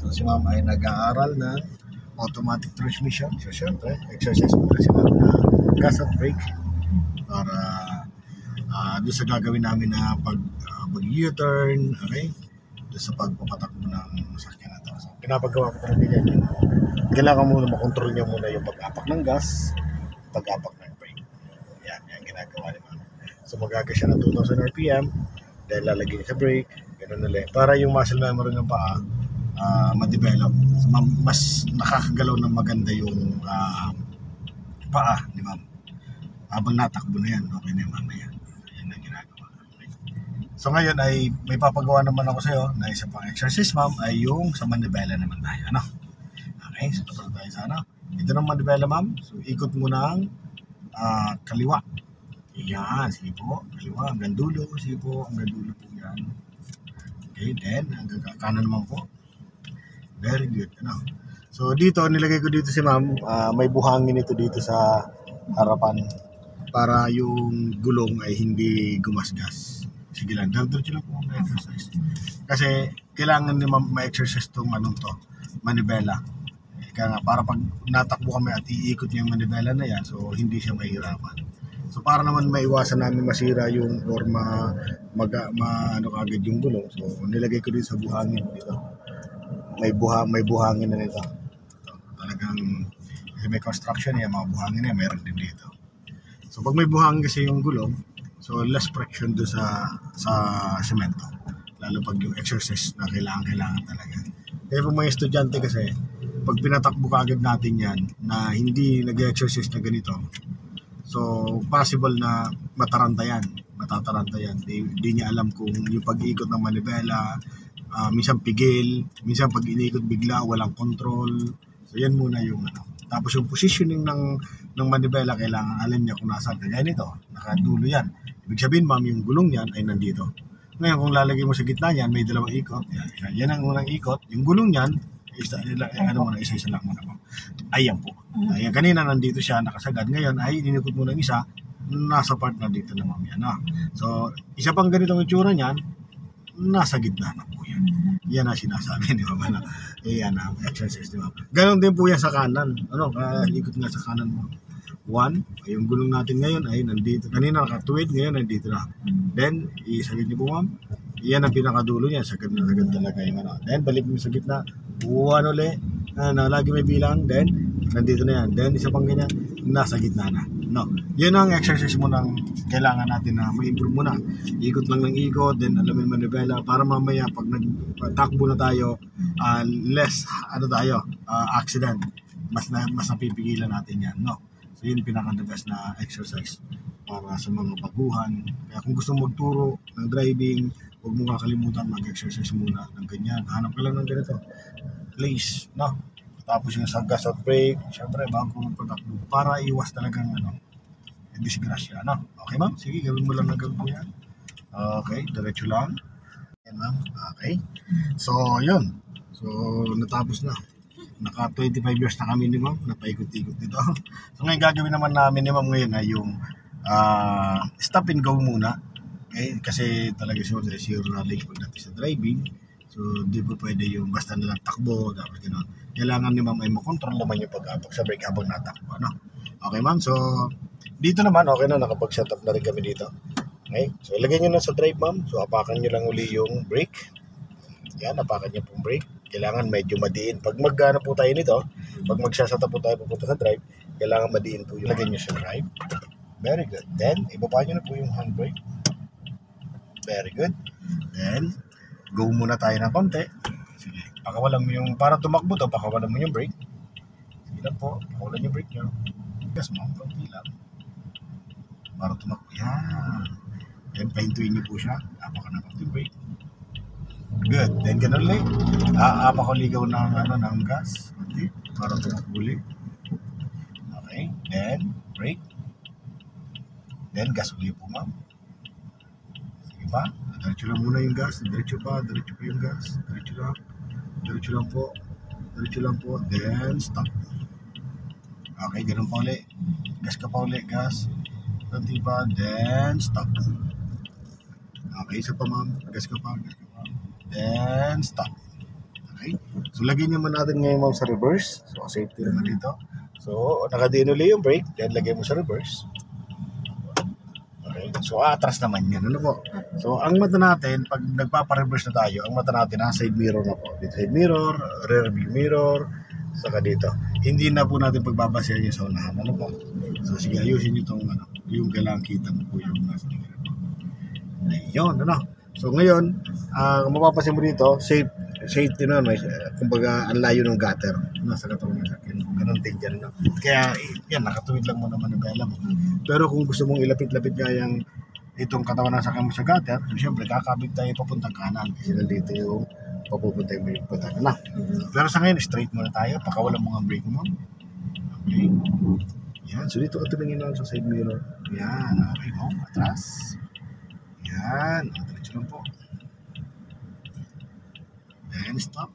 So si ma'am ay nag-aaral ng automatic transmission. So syempre, exercise muna si ma'am na gas at brake para doon sa gagawin namin na pag-U-turn, okay? Doon sa pagpapatakbo ng sasakyan na to. So pinapagawa ko talaga yan. Kailangan muna makontrol niya muna yung pag-apak ng gas, pag-apak ng brake. Yan ginagawa ni ma'am. So magaga siya ng 2,000 RPM dahil lalagyan niya sa brake, ganoon ulit. Para yung muscle memory ng paa ma-develop. So, mas nakakagalaw ng maganda yung paa ni ma'am. Habang natakbo na yan, okay na yung mamaya. Yan ang ginagawa. Okay. So ngayon ay may papagawa naman ako sa'yo na isa pang exercise ma'am ay yung sa manibela naman tayo. Ano? Okay, so tapos tayo sa ano. Ito ng manibela ma'am. So ikot mo ng kaliwa. Yan, sige po. Kaliwa hanggang dulo. Sige po, hanggang dulo po yan. Okay, then hanggang kanan naman po. Very good. Ano? So dito, nilagay ko dito si ma'am. May buhangin ito dito sa harapan para yung gulong ay hindi gumasgas. Sige lang, diretso lang po ang exercise. Kasi kailangan ni ma'am ma-exercise itong anong to, manibela. Kaya nga, para pag natakbo kami at iikot niya yung manibela na yan, so hindi siya mahirapan. So para naman maiwasan namin masira yung or ano agad yung gulong. So nilagay ko dito sa buhangin dito. May buhangin na nito. So, talagang kasi may construction niya, mga buhangin niya, mayroon din dito. So pag may buhangin kasi yung gulong, so less friction doon sa semento. Lalo pag yung exercise na kailangan talaga. Kaya pag may estudyante kasi, pag pinatakbo ka agad natin yan na hindi nag-exercise na ganito, so possible na matataranta yan. Di niya alam kung yung pag-iikot ng manibela, minsan pigil, minsan pag inikot bigla, walang control. So yan muna yung ano. Tapos yung positioning ng manibela, kailangan alam niya kung nasaan. Kaya nito, nakadulo yan. Ibig sabihin ma'am, yung gulong yan ay nandito. Ngayon kung lalagay mo sa gitna yan, may dalawang ikot. Yan ang unang ikot. Yung gulong yan, isa lang muna ma'am. Ayan po. Ayan, kanina nandito siya nakasagad. Ngayon ay inikot mo ng isa, nasa part na dito na ma'am yan. So isa pang ganitong itsura niyan, nasa gitna na po yan. Yan ang sinasabi ni ma'am. Yan ang exercise ni ma'am. Ganon din po yan sa kanan. Ikot nga sa kanan mo. 1, yung gulong natin ngayon ay nandito. Kanina nakatuwid, ngayon nandito na. Then, isagad niyo po ma'am. Yan ang pinakadulo niya. Sagad talaga yung ano. Then, balik mo sa gitna. 1 ulit. Lagi may bilang. Then, nandito na yan. Then, isa pang ganyan. Nasa gitna na. No. Yan ang exercise mo ng kailangan natin na ma-improve muna. Ikot lang ng ikot. Then, alamin manibela. Para mamaya, pag nagtakbo na tayo, less, accident. Mas napipigilan natin yan. No. So yun pinaka-the best na exercise para sa mga baguhan. Kaya kung gusto mo magturo ng driving, huwag mo kakalimutan mag-exercise muna ng ganyan. Hanap ka lang ng ganito. Please, no? Tapos yung sa gas at brake, syempre bago magpatakbo para iwas talagang disgrasya, no? Okay ma'am? Sige, gawin mo lang na gawin po yan. Okay, diretso lang. Yan ma'am. Okay. So, yun. So, natapos na. Naka 25 years na kami ni ma'am, napaikot-ikot dito. So ngayon gagawin naman namin ni ma'am ngayon ay yung stop and go muna. Okay? Kasi talaga siya zero knowledge pagdating sa driving. So di po pwede yung basta nalang takbo, tapos gano'n. Kailangan ni ma'am ay makontrol naman yung pag-apak sa brake habang natakbo. No? Okay ma'am, so dito naman okay na, nakapag-set up na rin kami dito. Okay? So ilagay nyo na sa drive ma'am. So apakan nyo lang uli yung brake. Yan, apakan nyo pong brake. Kailangan medyo madiin. Pag mag-ano po tayo nito, pag magsasata po tayo pupunta sa drive, kailangan madiin po yung lagay nyo sa drive. Very good. Then, ibaba nyo na po yung handbrake. Very good. Then, go muna tayo ng konti. Sige, pakawalan mo yung, para tumakbo to, pakawalan mo yung brake. Sige lang po, pakawalan yung brake nyo. Yes, ma'am, konti lang. Para tumakbo. Yan. Then, pahintuin nyo po siya. Apakan na po yung brake. Good. Then ganun ulit. Apakaligaw ng gas. Okay. Para tumakbuli. Okay. Then brake. Then gas ulit po ma'am. Sige pa. Diretso lang muna yung gas. Diretso pa yung gas. Diretso lang. Diretso lang po. Then stop. Okay. Ganun pa ulit. Gas ka pa ulit. Gas. Kunti pa. Then stop. Okay. Isa pa ma'am. Gas ka pa. Then stop. Okay? So, lagyan naman natin ngayon, ma'am, sa reverse. So, safety naman dito. So, nakadinuli yung brake, then lagyan mo sa reverse. Okay? So, atras naman yan. Ano po? So, ang mata natin, pag nagpapa-reverse na tayo, ang mata natin, side mirror na po. Dito, side mirror, rear view mirror, saka dito. Hindi na po natin pagbabasehan yung sa unahan. Ano po? So, sige, ayusin nyo itong, yung kailangan kita mo po yung nasa likod. Ayun, ano? So, ngayon, mapapasin mo dito, safety na, may, kumbaga, ang layo ng gutter. Nasa katawan ng sakyan. Ganun din dyan, no? Kaya, yan, nakatuwid lang mo naman na bela mo. Pero kung gusto mong ilapit-lapit nga yung itong katawan ng sakyan mo sa gutter, so, syempre, kakabit tayo papuntang kanan. Kasi nandito yung papupunta yung brake punta na. Pero sa ngayon, straight muna tayo. Pakawalan mo nga brake mo. Okay. Yan. So, dito ka tumingin lang sa side mirror. Yan. Okay mo. Atras. Yan. Diretso lang po. Then, stop.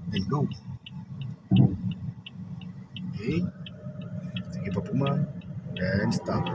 Then, go. Okay. Sige pa po, ma'am. Then, stop.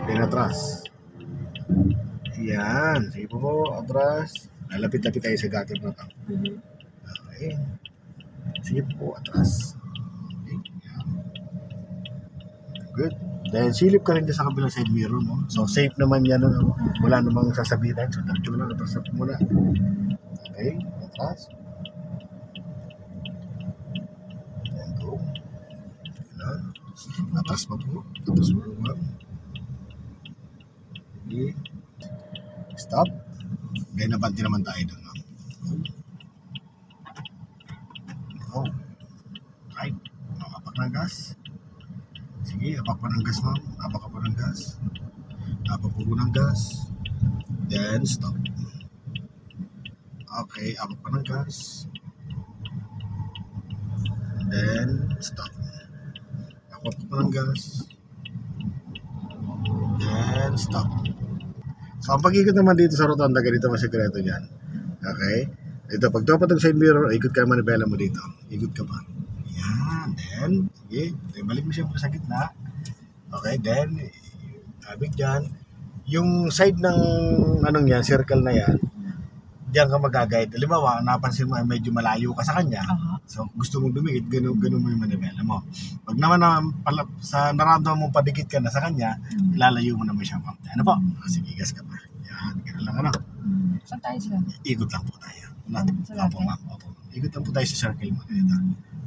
Then, atras. Yan. Sige po, atras. Lalapit-lapit tayo sa gutter na ito. Okay. Sige po, atras. Okay. Yan. Good. Then, silip ka rin sa kabilang side mirror mo. So, safe naman yan. No? Wala namang sasabitan. So, diretso mo na. Atras na muna. Okay. Atras. Then, go. Yan. Atras pa po. Atras pa po. Okay. Stop. Gaya nabanti naman tayo doon. No? Oh. Right. Apak ng gas. Sige, apak pa ng gas, ma'am. Apak ka pa ng gas. Apak po ng gas. Then, stop. Okay, apak pa ng gas. Then, stop. Apak pa ng gas. Then, stop. So, ang pag-ikot naman dito sa rotonda, ganito masikreto dyan. Okay? Ito, pag dapat ang side mirror, ikot ka naman manibela mo dito. Ikot ka pa. Yan. Then, sige. Balik mo siya sa gitna. Okay, then, kabig dyan. Yung side ng, anong yan, circle na yan, diyan ka mag-guide. Halimbawa, napansin mo ay medyo malayo ka sa kanya. So, gusto mong dumikit, ganun mo yung manibela mo. Pag naman sa narando mo padikit ka na sa kanya, ilalayo mo naman siya. Ano po? Sige, gas ka pa. Yan, gano'n lang, ano? Saan tayo siya? Ikot lang po tayo. Opo, ma'am. Opo. Ikot lang po tayo sa circle mo. Dito.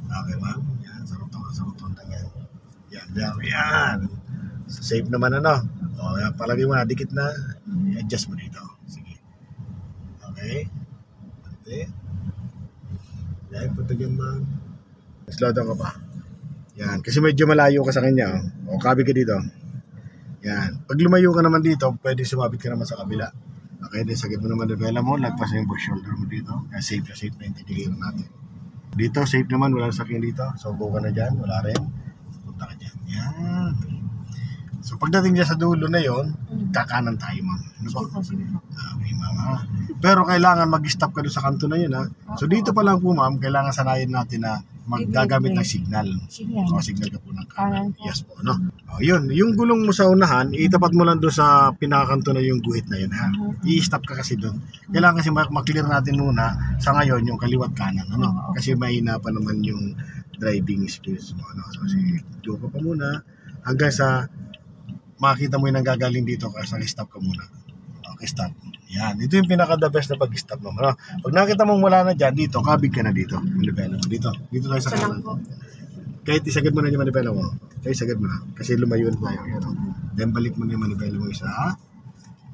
Okay, ma'am. Yan, sa rotonda yan. Yan. So, safe naman, ano? O, yan, palagi mo na, dikit na. I-adjust mo dito. Sige. Okay. Pati. Yan, punta dyan, ma'am. Slow down ka pa. Yan, kasi medyo malayo ka sa kanya. O, kabig ka dito. Yan. Pag lumayo ka naman dito, pwede sumabit ka naman sa kabila. Okay, then sagad mo naman nabela mo, lagpas na yung push shoulder mo dito. Kaya safe na yung tigiliran natin. Dito, safe naman, wala sakyan dito. So, go ka na dyan, wala rin. Punta ka dyan. Yan. So, pagdating dyan sa dulo na yon, kakanan tayo, ma'am. Ano po? Sige po. Okay, ma'am. Pero kailangan mag-stop ka doon sa kanto na yun, ha? So, dito pa lang po, ma'am, kailangan sanayin natin na maggagamit ng signal. Signal. O, signal ka po ng kanan. Kanan po. Yes po, no? O, yun. Yung gulong mo sa unahan, itapat mo lang doon sa pinakakanto na yung guhit na yun, ha? I-stop ka kasi doon. Kailangan kasi maklear natin muna sa ngayon yung kaliwat kanan, ano? Kasi mahina pa naman yung driving skills mo, ano? So, sige, do ka pa muna hanggang sa makita mo yung nanggagaling dito kasi stop ka muna. Okay, stop. Yan. Ito yung pinaka-the best na pag-stop mo. No? Pag nakita mong wala na dyan, dito, kabig ka na dito. Manipela mo. Dito. Dito tayo sa kanan. Kahit isagad mo na yung manipela mo. Kahit isagad mo na. Kasi lumayo na tayo. Yan, then balik mo na yung manipela mo isa.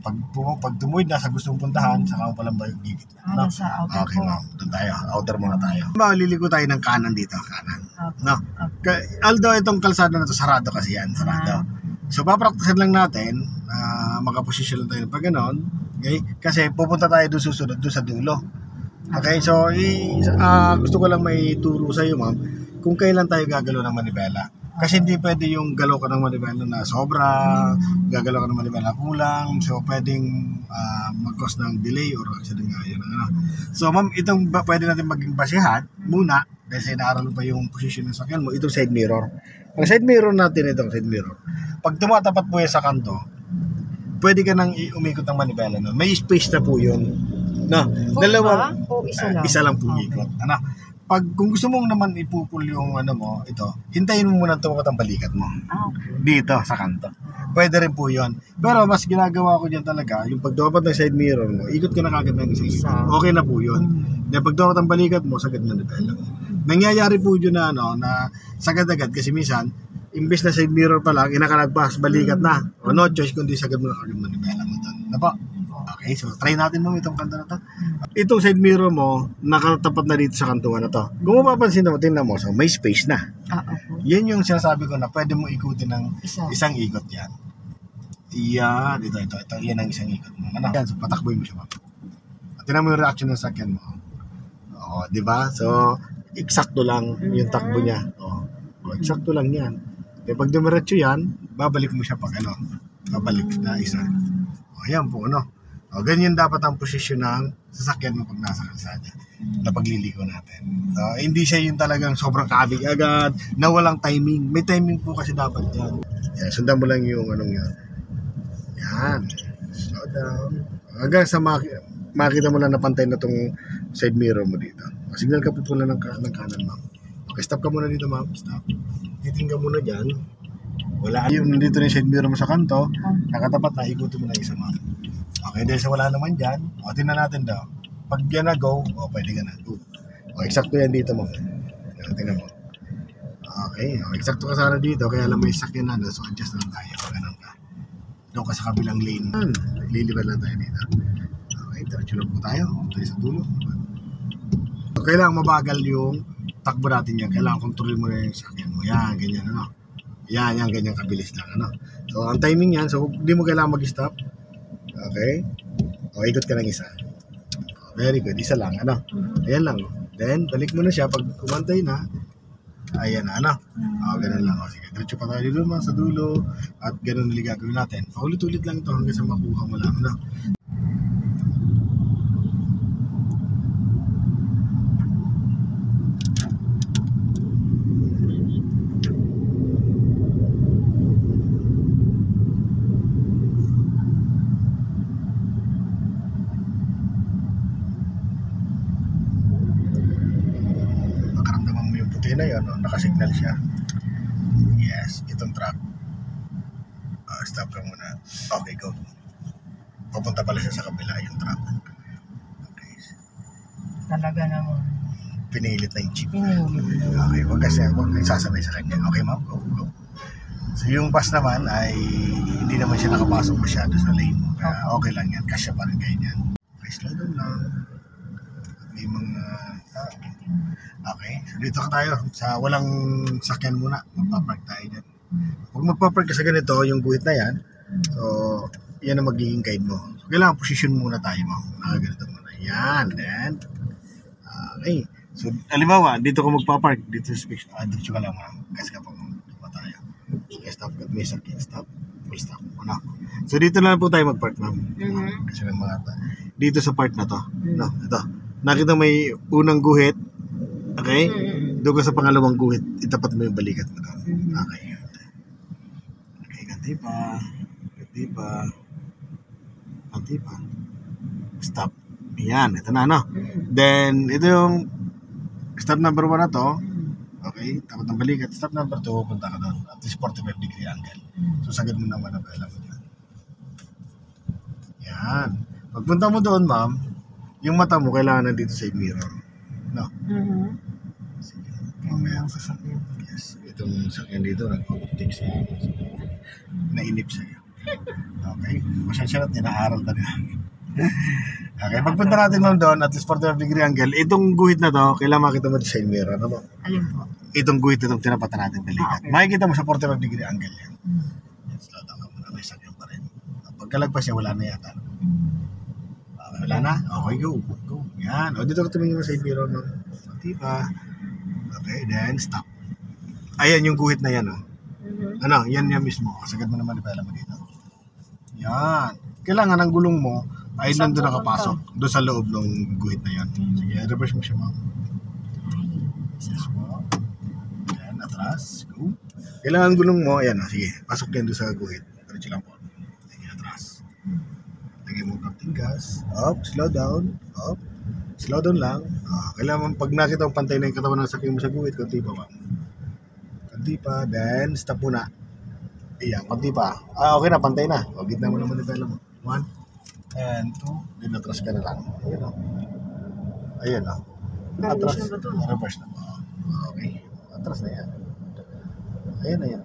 Pag tumuwid na sa gustong puntahan, saka mo palang gigit na. No? Okay, ma'am. Doon tayo. Outer muna tayo. Maliligo tayo ng kanan dito. Kanan. No? Although itong kalsada na to sarado kasi yan. Sarado. So, papraktisan lang natin, makaposisyon lang tayo pag ganon, okay? Kasi pupunta tayo doon susunod, doon sa dulo. Okay, so, gusto ko lang may turo sa iyo, ma'am, kung kailan tayo gagalaw ng manibela. Kasi hindi pwede yung galaw ka ng manibela na sobra, gagalaw ka ng manibela kulang, so pwedeng mag-cause ng delay or accident nga yun. So, ma'am, itong pwede natin maging basihan muna, dahil inaaral pa yung position ng sakyan mo, itong side mirror. Ang side mirror natin, itong side mirror, pag tumatapat po yan sa kanto, pwede ka nang umikot ng manibela. No? May space na po yun. No? Dalawa? O isa lang? Isa lang po ikot. Ano? kung gusto mong naman ipupul yung ano mo, ito, hintayin mo muna tumukat ang balikat mo. Okay. Dito, sa kanto. Pwede rin po yun. Pero mas ginagawa ko dyan talaga, yung pagdapat ng side mirror mo, ikot ka na kagad ng isa. Okay na po yun. Then pagdapat ang balikat mo, sagad na nipela mo. Nangyayari po yun na, na sagad-agad kasi minsan, imbes na side mirror pa lang, inakalagpas, balikat na. O no choice, kundi sagad mo na kagad manipela mo doon. Ano po? Okay, so try natin mo itong kanto na to. Itong side mirror mo, nakatapat na dito sa kantuan na to. Kung mapapansin mo, tingnan mo, so may space na. Opo. Yan yung sinasabi ko na pwede mo ikutin ng isang ikot yan. Yan, ito. Yan ang isang ikot mo. Ano? Yan, so patakboy mo siya. At tingnan mo yung reaction ng sakyan mo. Oo, di ba? So, eksakto lang yung takbo niya. Oo, eksakto lang yan. Kaya pag dumiretso yan, babalik mo siya pag ano. Babalik na isa. O, yan po, ano. O, ganyan dapat ang posisyon ng sasakyan mo pag nasa kalsada na pagliligo natin. So, hindi siya yung talagang sobrang kabig agad, na walang timing. May timing po kasi dapat yan. Yan, sundan mo lang yung anong yan. Yan. Slow down. Hanggang sa makita mo lang na pantay na tong side mirror mo dito. O, signal ka po pula ng kanan, ma'am. Okay, stop ka muna dito, ma'am. Stop. Titingin ka muna dyan. Wala yung nandito na yung side mirror mo sa kanto. Nakatapat na, ikutin mo na isa, ma'am. Okay, dahil sa wala naman dyan, o tingnan natin daw. Pag yan na go, o pwede ka na go. O, eksakto yan dito mo. Tingnan mo. Okay, o, eksakto ka sana dito, kaya alam mo yung sakyan na, so adjust lang tayo. Ganun ka. Doon ka sa kabilang lane. Naglilibad lang tayo dito. Okay, diretso lang po tayo. Tayo sa dulo. So, kailangan mabagal yung takbo natin yan. Kailangan kontrolin mo na yung sakyan mo. Yan, ganyan, ano. Yan, ganyan kabilis lang, ano. So, ang timing yan, so hindi mo kailangan mag-stop. Okay? O, ikot ka ng isa. Very good. Isa lang, ano? Ayan lang. Then, balik mo na siya. Pag kumantay na, ayan na, ano? O, ganun lang. O, sige, diretso pa tayo dito, sa dulo. At ganun ulit gagawin natin. Paulit-ulit lang ito hanggang sa makuha mo lang, ano? Na yun, no? Nakasignal siya. Yes, itong truck. Stop ka muna. Okay, go. Pupunta pala siya sa kabila yung truck. Okay. Talaga naman. Pinilit na yung jeep. Pinilit. Okay, huwag nang sasabay sa kanya. Okay, ma'am, go. So yung bus naman ay hindi naman siya nakapasok masyado sa lane mo. Kaya okay lang yan. Kasya pa rin kayo yan. Okay, slow down lang. May mga okay, so dito ka tayo sa walang sakyan muna, magpapark tayo dyan. Huwag magpapark ka sa ganito, yung guhit na yan, so yan ang magiging guide mo. So, kailangan position muna tayo mo, nakaganito muna yan, then okay, so halimbawa dito ka magpapark, dito sa space, dito ka lang kasi kapag pa tayo, okay, stop, may sakyan, stop, full stop, ano. So dito na lang po tayo magpark, ma'am. Kasi ng mga dito sa part na to, no, ito nakita may unang guhit. Okay? Doon ka sa pangalawang guhit, itapat mo yung balikat mo doon. Okay. Okay, ganti pa. Stop. Yan, ito na, no? Then, ito yung stop number 1 na to. Okay, tapat ng balikat. Stop number 2, punta ka doon. At least 45-degree angle. So, sagad mo naman ang pala mo doon. Yan. Pagpunta mo doon, ma'am, yung mata mo kailangan nandito sa mirror. No? Sige. Mamaya sa sakyan. Yes. Itong sakyan dito, nag-optic sa'yo. Nainip sa'yo. Okay. Masya na't inaaral ka nila. Okay. Pagpunta natin lang doon, at least 45-degree angle, itong guhit na to, kailangan makita mo sa mirror. Ano po? Alin po? Itong guhit na itong tinapatan natin balikat. Okay. Makikita mo sa 45-degree angle yan. Yes, slow down ka muna. May sakyan pa rin. Pagkalagpas niya, wala na yata. Wala na? Okay, go. Yan. O, dito ka tumingin mo sa mirror, no? Diba? Okay, then stop. Ayan yung guhit na yan, oh. Ano, yan mismo. Sagad mo naman, ipala mo dito. Yan. Kailangan ang gulong mo ay nandun nakapasok. Doon sa loob ng guhit na yan. Sige, reverse mo siya, ma'am. Yes, mo. Yan, atras. Go. Kailangan gulong mo, ayan, sige. Pasok yan doon sa guhit. Diretso lang po. Sige, atras. Lagay mo konting gas. Up, slow down. Up. Slow down lang. Kailangan pag nakita mo pantay na yung katawan ng sakyan mo sa guhit, konti pa ba? Konti pa, then stop muna. Ayan, konti pa. Okay na, pantay na. O, gitna mo naman yung mo. 1 and 2, then atras ka na lang. Ayan o. Ayan o. Atras. Reverse na ba to? Reverse na. Okay. Atras na yan. Ayan na yan.